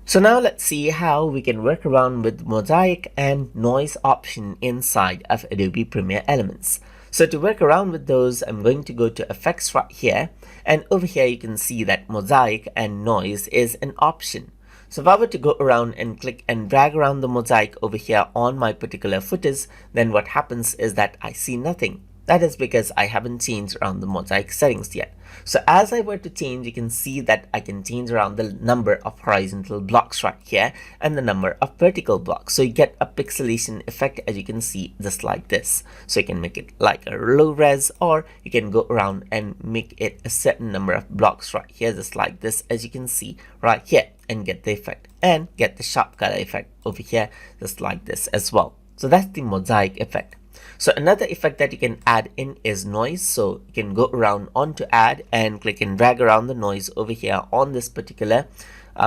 So now let's see how we can work around with mosaic and noise option inside of Adobe Premiere Elements. So to work around with those, I'm going to go to effects right here, and over here you can see that mosaic and noise is an option. So if I were to go around and click and drag around the mosaic over here on my particular footage, then what happens is that I see nothing. That is because I haven't changed around the mosaic settings yet. So as I were to change, you can see that I can change around the number of horizontal blocks right here and the number of vertical blocks. So you get a pixelation effect, as you can see, just like this. So you can make it like a low res, or you can go around and make it a certain number of blocks right here, just like this, as you can see right here, and get the effect and get the sharp color effect over here, just like this as well. So that's the mosaic effect. So another effect that you can add in is noise. So you can go around onto add and click and drag around the noise over here on this particular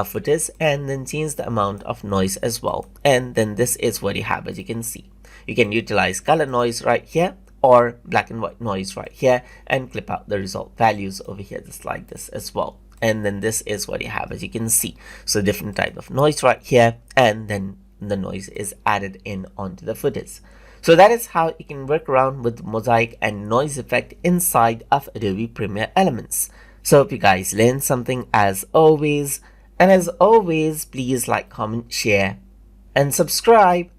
footage, and then change the amount of noise as well. And then this is what you have, as you can see. You can utilize color noise right here or black and white noise right here and clip out the result values over here, just like this as well. And then this is what you have, as you can see. So different type of noise right here, and then the noise is added in onto the footage. So that is how you can work around with mosaic and noise effect inside of Adobe Premiere Elements. So hope you guys learned something as always. And as always, please like, comment, share, and subscribe.